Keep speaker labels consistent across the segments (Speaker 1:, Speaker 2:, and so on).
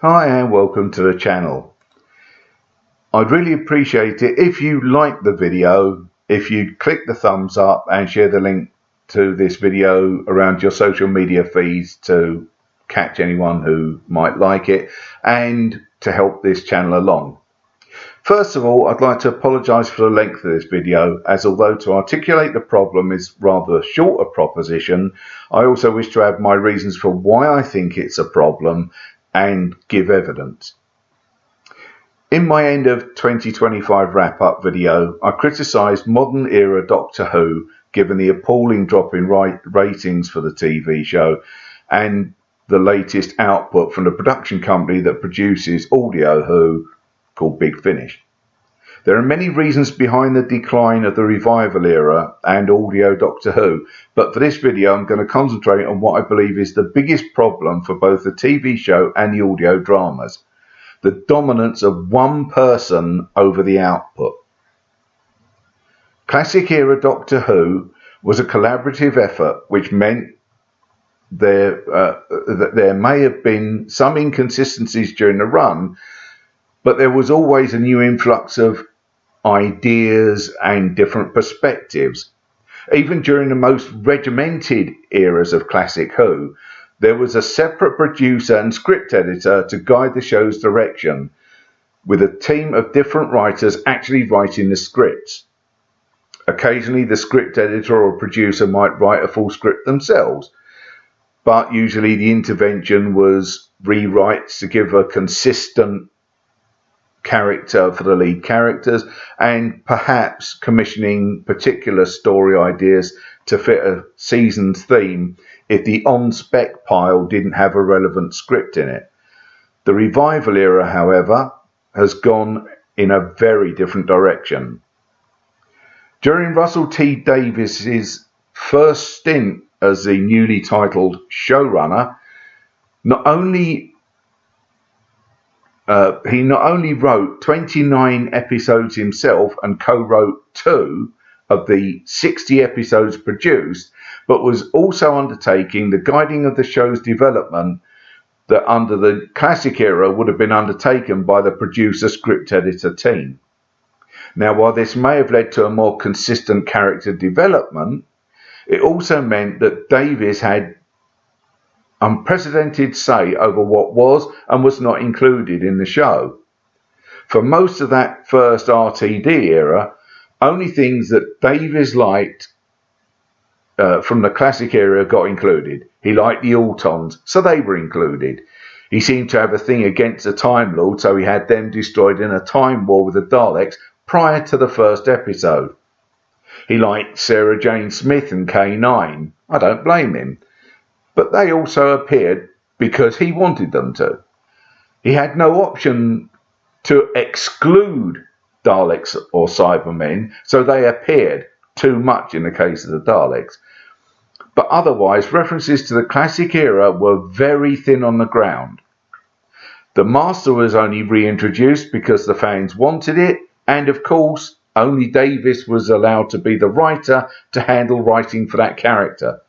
Speaker 1: Hi and welcome to the channel. I'd really appreciate it if you like the video, if you click the thumbs up and share the link to this video around your social media feeds to catch anyone who might like it and to help this channel along. First of all, I'd like to apologise for the length of this video, as although to articulate the problem is rather a shorter proposition, I also wish to have my reasons for why I think it's a problem and give evidence. In my end of 2025 wrap-up video, I criticised modern era Doctor Who given the appalling drop in ratings for the TV show and the latest output from the production company that produces Audio Who, called Big Finish. There are many reasons behind the decline of the revival era and audio Doctor Who, but for this video I'm going to concentrate on what I believe is the biggest problem for both the TV show and the audio dramas: the dominance of one person over the output. Classic era Doctor Who was a collaborative effort, which meant that there may have been some inconsistencies during the run, but there was always a new influx of ideas and different perspectives. Even during the most regimented eras of Classic Who, there was a separate producer and script editor to guide the show's direction, with a team of different writers actually writing the scripts. Occasionally the script editor or producer might write a full script themselves, but usually the intervention was rewrites to give a consistent character for the lead characters, and perhaps commissioning particular story ideas to fit a season's theme if the on-spec pile didn't have a relevant script in it. The revival era, however, has gone in a very different direction. During Russell T Davies's first stint as the newly titled showrunner, he not only wrote 29 episodes himself and co-wrote 2 of the 60 episodes produced, but was also undertaking the guiding of the show's development that under the classic era would have been undertaken by the producer script editor team. Now, while this may have led to a more consistent character development, it also meant that Davies had unprecedented say over what was and was not included in the show. For most of that first RTD era, only things that Davies liked from the classic era got included. He liked the Autons, so they were included. He seemed to have a thing against the Time Lord, so he had them destroyed in a time war with the Daleks prior to the first episode. He liked Sarah Jane Smith and K9. I don't blame him. But they also appeared because he wanted them to. He had no option to exclude Daleks or Cybermen, so they appeared too much in the case of the Daleks. But otherwise, references to the classic era were very thin on the ground. The Master was only reintroduced because the fans wanted it, and of course, only Davies was allowed to be the writer to handle writing for that character.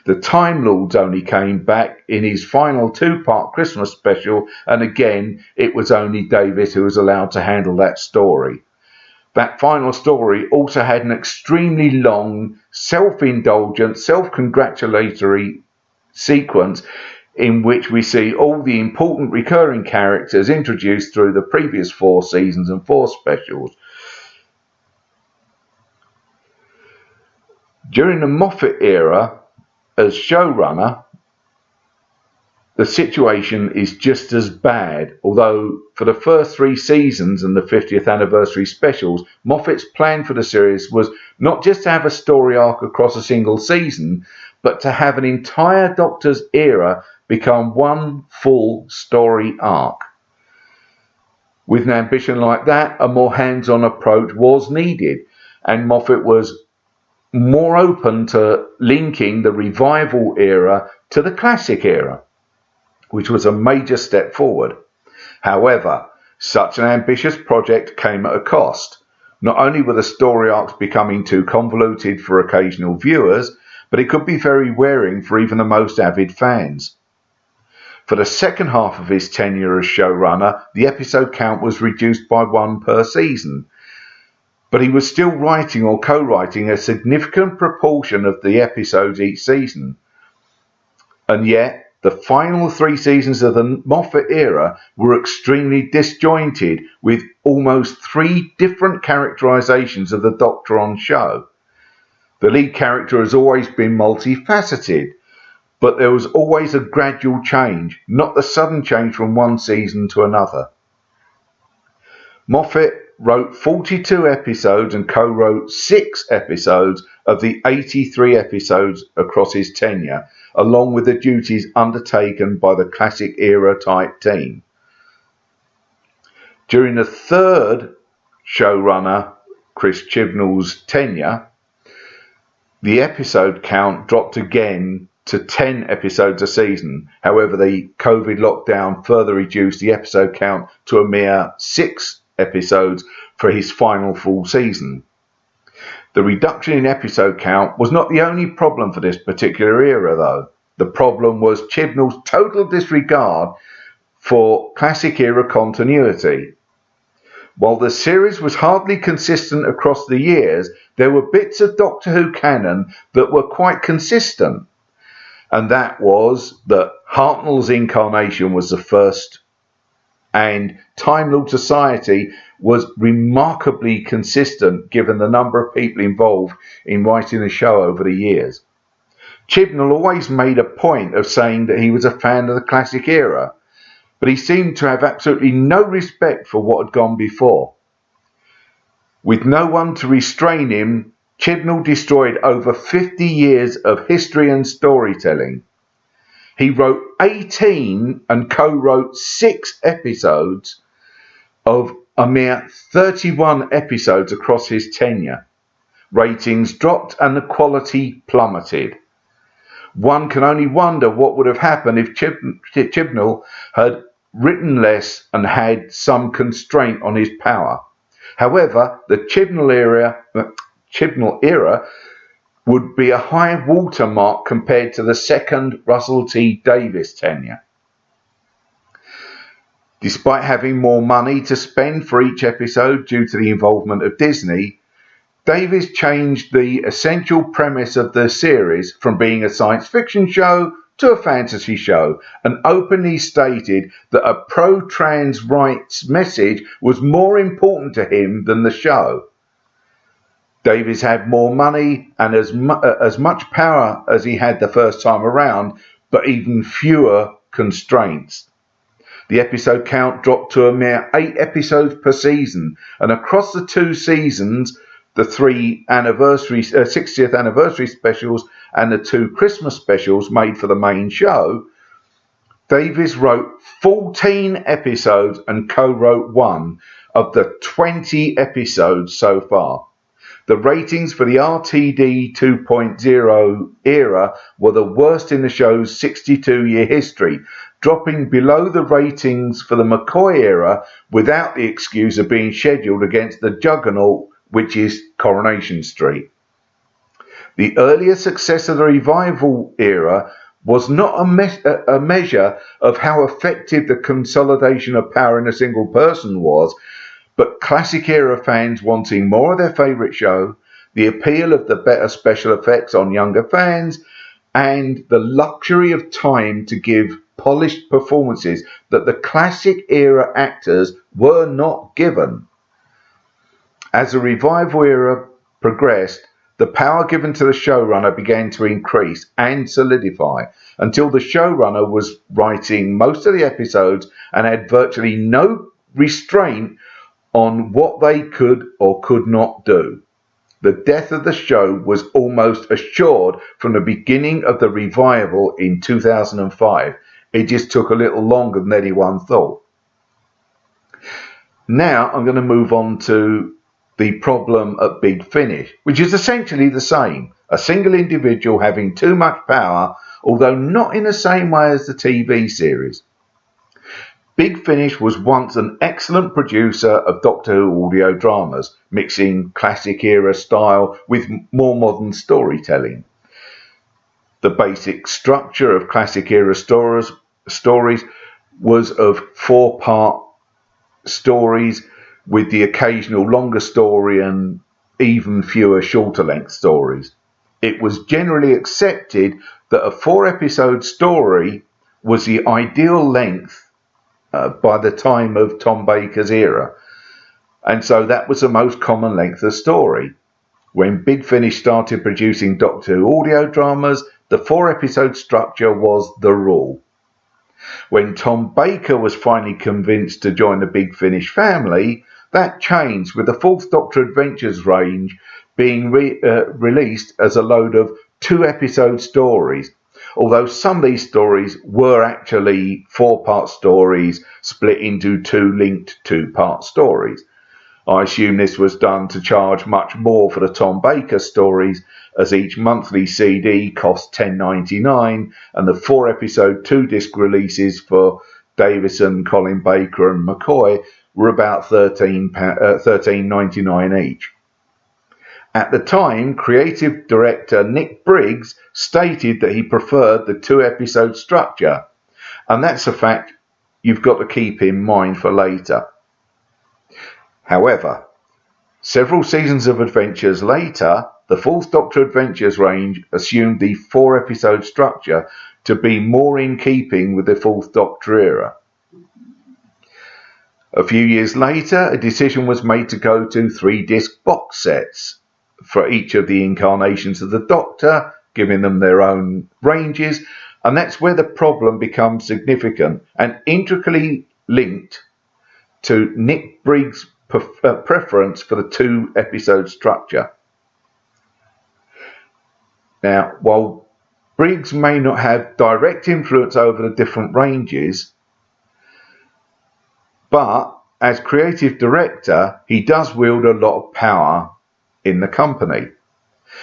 Speaker 1: The Time Lords only came back in his final 2-part Christmas special, and again it was only Davies who was allowed to handle that story. That final story also had an extremely long, self-indulgent, self-congratulatory sequence in which we see all the important recurring characters introduced through the previous 4 seasons and 4 specials. During the Moffat era, as showrunner, the situation is just as bad, although for the first 3 seasons and the 50th anniversary specials, Moffat's plan for the series was not just to have a story arc across a single season, but to have an entire Doctor's era become one full story arc. With an ambition like that, a more hands-on approach was needed, and Moffat was more open to linking the revival era to the classic era, which was a major step forward. However, such an ambitious project came at a cost. Not only were the story arcs becoming too convoluted for occasional viewers, but it could be very wearing for even the most avid fans. For the second half of his tenure as showrunner, the episode count was reduced by one per season, but he was still writing or co-writing a significant proportion of the episodes each season. And yet, the final 3 seasons of the Moffat era were extremely disjointed, with almost 3 different characterizations of the Doctor on show. The lead character has always been multifaceted, but there was always a gradual change, not the sudden change from one season to another. Moffat wrote 42 episodes and co-wrote 6 episodes of the 83 episodes across his tenure, along with the duties undertaken by the classic era type team. During the third showrunner, Chris Chibnall's tenure, the episode count dropped again to 10 episodes a season. However, the COVID lockdown further reduced the episode count to a mere 6 episodes for his final full season. The reduction in episode count was not the only problem for this particular era, though. The problem was Chibnall's total disregard for classic era continuity. While the series was hardly consistent across the years, there were bits of Doctor Who canon that were quite consistent. And that was that Hartnell's incarnation was the first, and Time Lord Society was remarkably consistent given the number of people involved in writing the show over the years. Chibnall always made a point of saying that he was a fan of the classic era, but he seemed to have absolutely no respect for what had gone before. With no one to restrain him, Chibnall destroyed over 50 years of history and storytelling. He wrote 18 and co-wrote 6 episodes of a mere 31 episodes across his tenure. Ratings dropped and the quality plummeted. One can only wonder what would have happened if Chibnall had written less and had some constraint on his power. However, the Chibnall era would be a high watermark compared to the second Russell T Davies tenure. Despite having more money to spend for each episode due to the involvement of Disney, Davies changed the essential premise of the series from being a science fiction show to a fantasy show, and openly stated that a pro-trans rights message was more important to him than the show. Davies had more money and as much power as he had the first time around, but even fewer constraints. The episode count dropped to a mere 8 episodes per season, and across the 2 seasons, the 3 60th anniversary specials and the 2 Christmas specials made for the main show, Davies wrote 14 episodes and co-wrote 1 of the 20 episodes so far. The ratings for the RTD 2.0 era were the worst in the show's 62-year history, dropping below the ratings for the McCoy era without the excuse of being scheduled against the juggernaut, which is Coronation Street. The earlier success of the revival era was not a measure of how effective the consolidation of power in a single person was, but classic era fans wanting more of their favourite show, the appeal of the better special effects on younger fans, and the luxury of time to give polished performances that the classic era actors were not given. As the revival era progressed, the power given to the showrunner began to increase and solidify until the showrunner was writing most of the episodes and had virtually no restraint on what they could or could not do. The death of the show was almost assured from the beginning of the revival in 2005. It just took a little longer than anyone thought. Now I'm going to move on to the problem at Big Finish, which is essentially the same. A single individual having too much power, although not in the same way as the TV series. Big Finish was once an excellent producer of Doctor Who audio dramas, mixing classic era style with more modern storytelling. The basic structure of classic era stories was of 4-part stories with the occasional longer story and even fewer shorter length stories. It was generally accepted that a 4-episode story was the ideal length by the time of Tom Baker's era, and so that was the most common length of story. When Big Finish started producing Doctor Who audio dramas, the 4-episode structure was the rule. When Tom Baker was finally convinced to join the Big Finish family, that changed, with the Fourth Doctor Adventures range being released as a load of 2-episode stories, although some of these stories were actually 4-part stories split into 2 linked 2-part stories. I assume this was done to charge much more for the Tom Baker stories, as each monthly CD cost $10.99 and the 4-episode 2-disc releases for Davison, Colin Baker and McCoy were about $13.99 each. At the time, creative director Nick Briggs stated that he preferred the 2-episode structure, and that's a fact you've got to keep in mind for later. However, several seasons of adventures later, the Fourth Doctor Adventures range assumed the 4-episode structure to be more in keeping with the Fourth Doctor era. A few years later, a decision was made to go to 3-disc box sets for each of the incarnations of the Doctor, giving them their own ranges, and that's where the problem becomes significant and intricately linked to Nick Briggs' preference for the 2-episode structure. Now, while Briggs may not have direct influence over the different ranges, but as creative director, he does wield a lot of power in the company.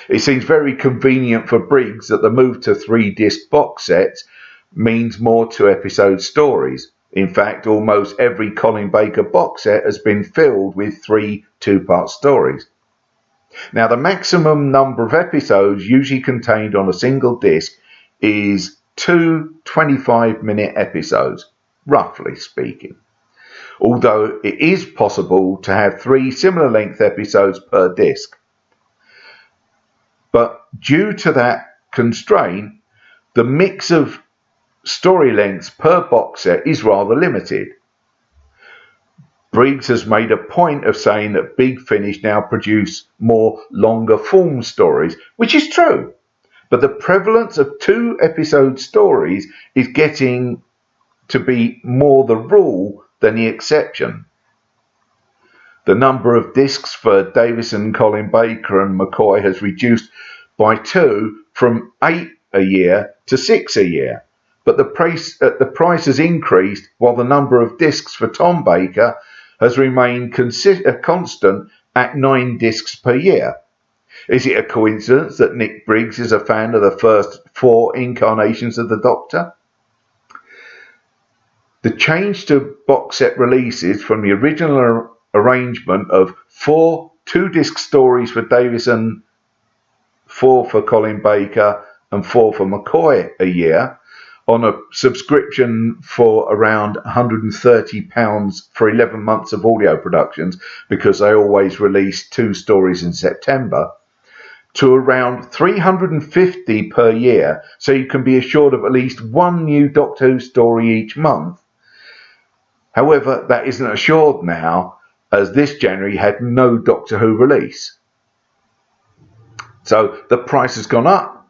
Speaker 1: It seems very convenient for Briggs that the move to 3-disc box sets means more 2-episode stories. In fact, almost every Colin Baker box set has been filled with 3 2-part stories. Now, the maximum number of episodes usually contained on a single disc is 2 25-minute episodes, roughly speaking. Although it is possible to have 3 similar length episodes per disc. But due to that constraint, the mix of story lengths per box set is rather limited. Briggs has made a point of saying that Big Finish now produce more longer form stories, which is true, but the prevalence of 2-episode stories is getting to be more the rule than the exception. The number of discs for Davison, Colin Baker and McCoy has reduced by 2 from 8 a year to 6 a year, but the price has increased while the number of discs for Tom Baker has remained constant at 9 discs per year. Is it a coincidence that Nick Briggs is a fan of the first 4 incarnations of the Doctor? The change to box set releases from the original arrangement of 4 2-disc stories for Davison, 4 for Colin Baker and 4 for McCoy a year, on a subscription for around £130 for 11 months of audio productions, because they always release 2 stories in September, to around £350 per year, so you can be assured of at least 1 new Doctor Who story each month. However, that isn't assured now, as this January had no Doctor Who release. So the price has gone up,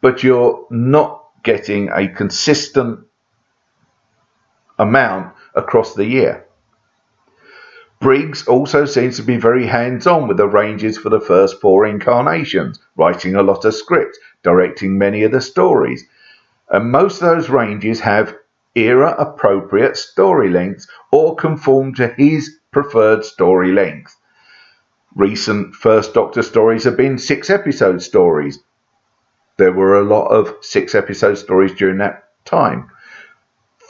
Speaker 1: but you're not getting a consistent amount across the year. Briggs also seems to be very hands-on with the ranges for the first 4 incarnations, writing a lot of scripts, directing many of the stories, and most of those ranges have era-appropriate story lengths or conform to his preferred story length. Recent First Doctor stories have been 6-episode stories. There were a lot of 6-episode stories during that time.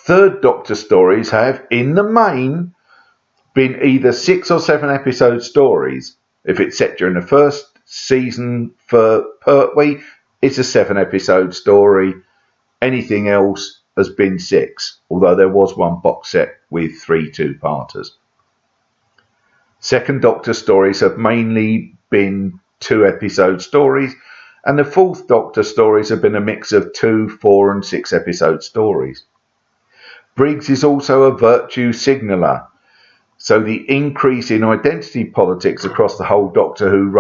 Speaker 1: Third Doctor stories have, in the main, been either 6 or 7-episode stories. If it's set during the first season for Pertwee, it's a 7-episode story. Anything else has been 6, although there was one box set with 3 two-parters. Second Doctor stories have mainly been 2-episode stories, and the Fourth Doctor stories have been a mix of 2, 4 and 6 episode stories. Briggs is also a virtue signaller, so the increase in identity politics across the whole Doctor Who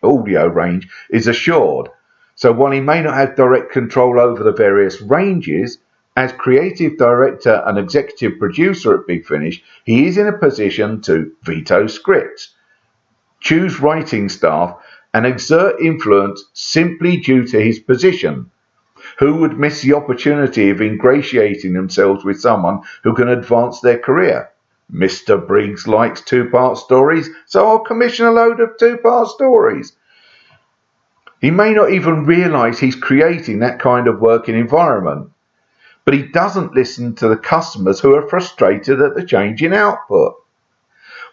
Speaker 1: audio range is assured. So while he may not have direct control over the various ranges, as creative director and executive producer at Big Finish, he is in a position to veto scripts, choose writing staff, and exert influence simply due to his position. Who would miss the opportunity of ingratiating themselves with someone who can advance their career? Mr. Briggs likes 2-part stories, so I'll commission a load of 2-part stories. He may not even realise he's creating that kind of working environment, but he doesn't listen to the customers who are frustrated at the change in output.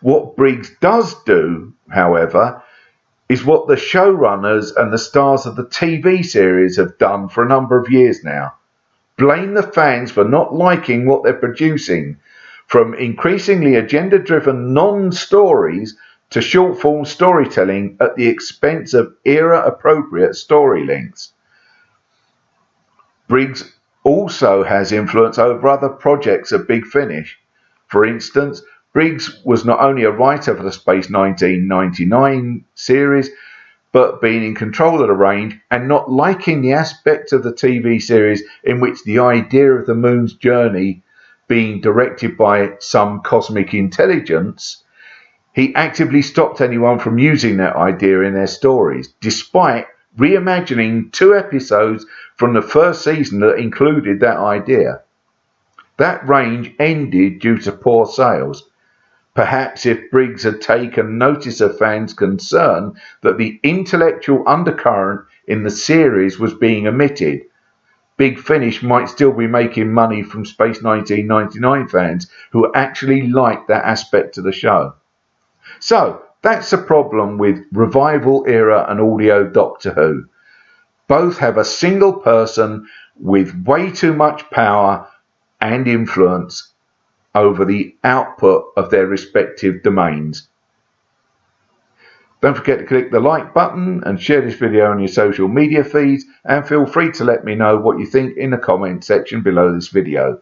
Speaker 1: What Briggs does do, however, is what the showrunners and the stars of the TV series have done for a number of years now. Blame the fans for not liking what they're producing, from increasingly agenda-driven non-stories to short-form storytelling at the expense of era-appropriate story lengths. Briggs also has influence over other projects at Big Finish. For instance, Briggs was not only a writer for the Space 1999 series, but being in control of the range and not liking the aspect of the TV series in which the idea of the moon's journey being directed by some cosmic intelligence, he actively stopped anyone from using that idea in their stories, despite reimagining 2 episodes from the first season that included that idea. That range ended due to poor sales. Perhaps if Briggs had taken notice of fans' concern that the intellectual undercurrent in the series was being omitted, Big Finish might still be making money from Space 1999 fans who actually like that aspect of the show. So, that's the problem with revival era and audio Doctor Who. Both have a single person with way too much power and influence over the output of their respective domains. Don't forget to click the like button and share this video on your social media feeds, and feel free to let me know what you think in the comment section below this video.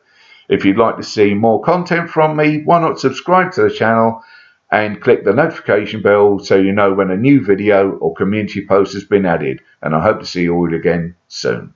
Speaker 1: If you'd like to see more content from me, why not subscribe to the channel and click the notification bell so you know when a new video or community post has been added, and I hope to see you all again soon.